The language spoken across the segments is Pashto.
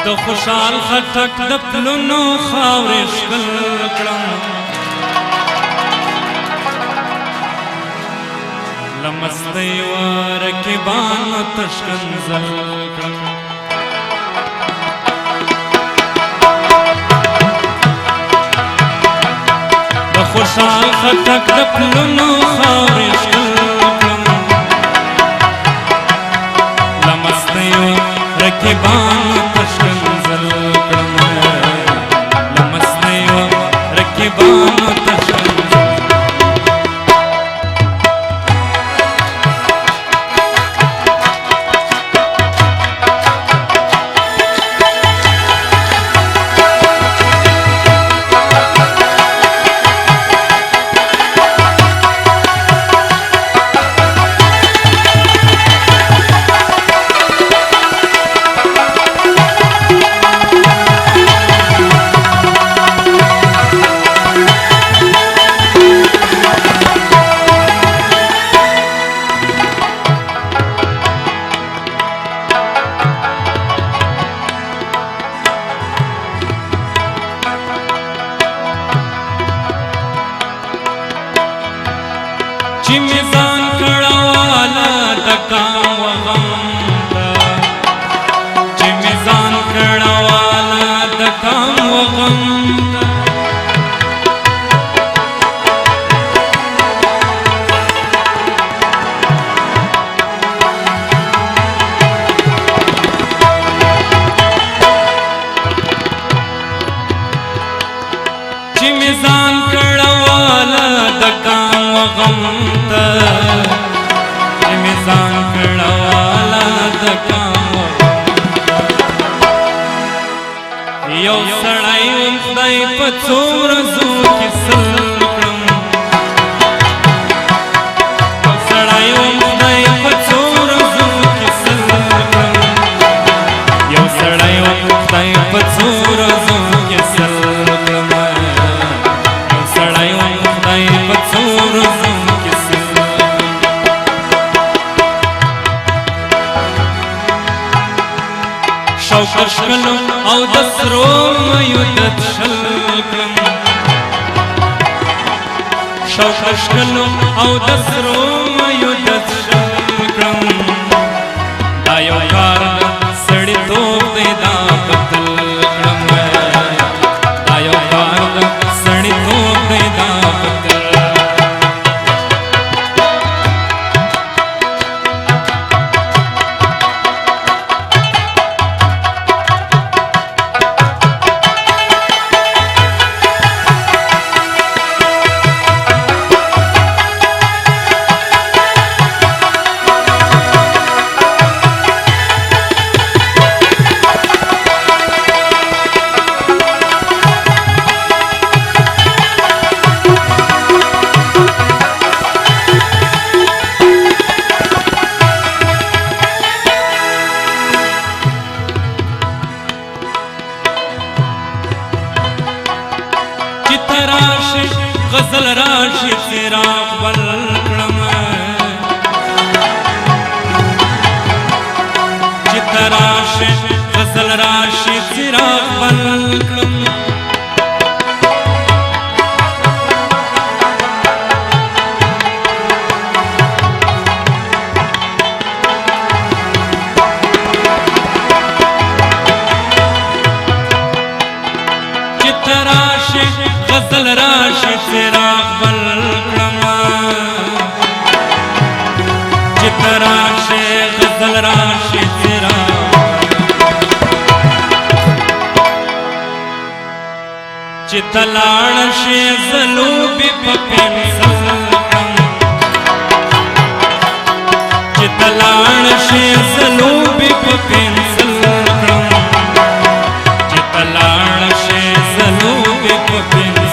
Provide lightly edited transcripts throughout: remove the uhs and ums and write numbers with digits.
د خوشحال خټک د پلونو خاورې ښکل کړم له مستۍ و رقیبانو تشکنځل کړم د خوشحال خټک د پلونو خاورې ښکل کړم له مستۍ و رقیبانو تشکنځل کړم له مستۍ و رقیبانو تشکنځل چې مې ځان کړواله د کام و غم ته چې مې ځان کړواله د کام و غم ته چې مې ځان کړواله د کام و غم ته چې مې ځان کړواله د کام و غم ته یو سړی وم خدای په څو ورځو کې سل کړم یو سړی وم خدای په څو ورځو کې سل کړم یو سړی وم خدای په څو ورځو کې سل کړم یو سړی وم خدای په څو ورځو کې سل شوق شکلو او د سرو میو دد شل کړم شوق شکلو او د سرو میو دد شل کړم دا یو کار سړی توپ دی دا بدل کړم دا یو کار سړی توپ دی دا بدل غزل راشي چراغ بل کړم چې راشي غزل راشي چراغ بل کړم چې راشي غزل راشي چراغ بل کړم چې راشي غزل راشي چراغ چې تلاړ شي زلوبي په پنسل کړم چې تلاړ شي زلوبي په پنسل کړم چې تلاړ شي زلوبي په پنسل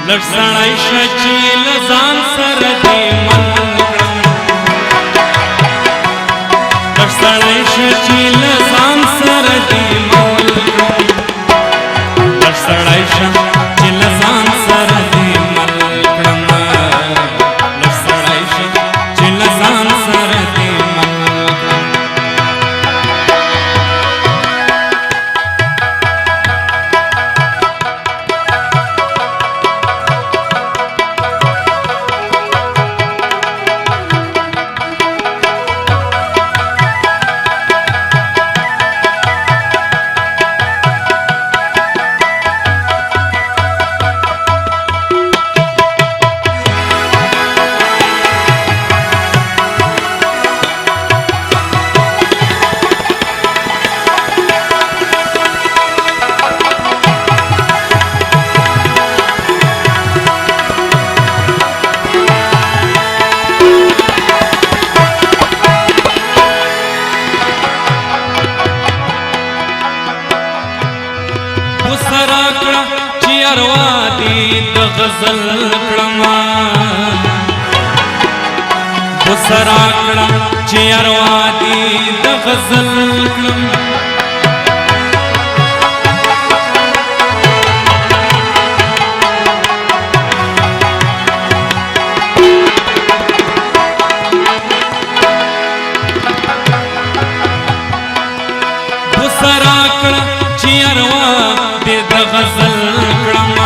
لړسړای شچې لزان سره دې من کړم لړسړای شچې لزان سره دې من کړم لړسړای شچې لزان سره دې من کړم لړسړای شچې لزان سره دې من کړم غزل کړما وسرا کړم چې اروا دي د غزل کړم وسرا کړم چې اروا دي د غزل کړم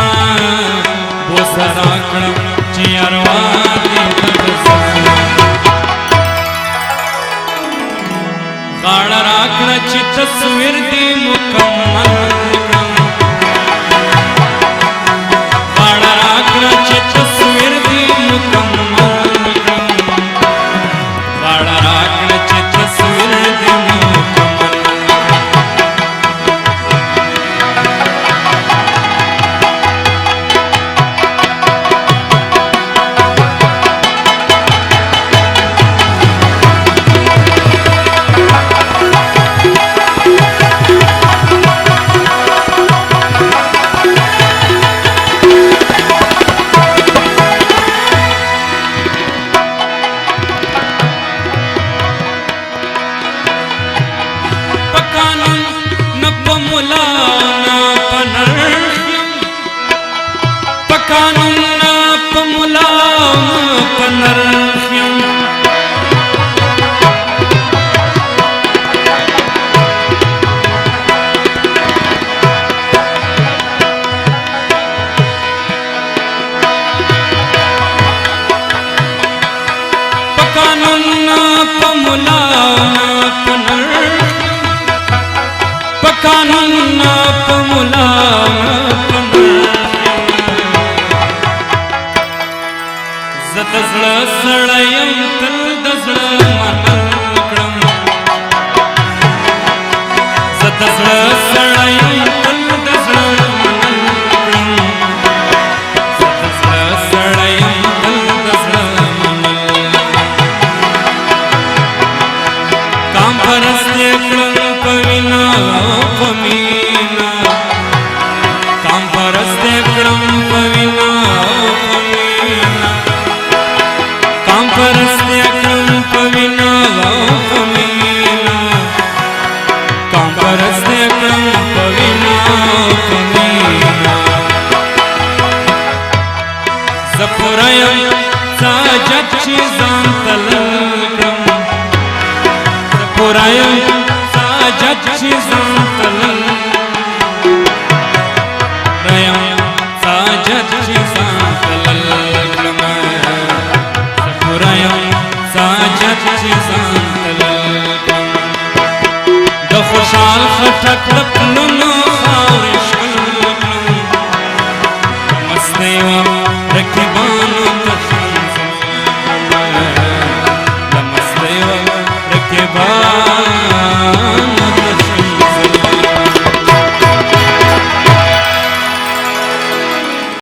سرا کړم چې اروا دې غاړه راکړه چې تصویر دې مکمل کړم غاړه راکړه چې تصویر دې مکمل کړم غاړه راکړه چې تصویر دې مکمل खुशाल खटक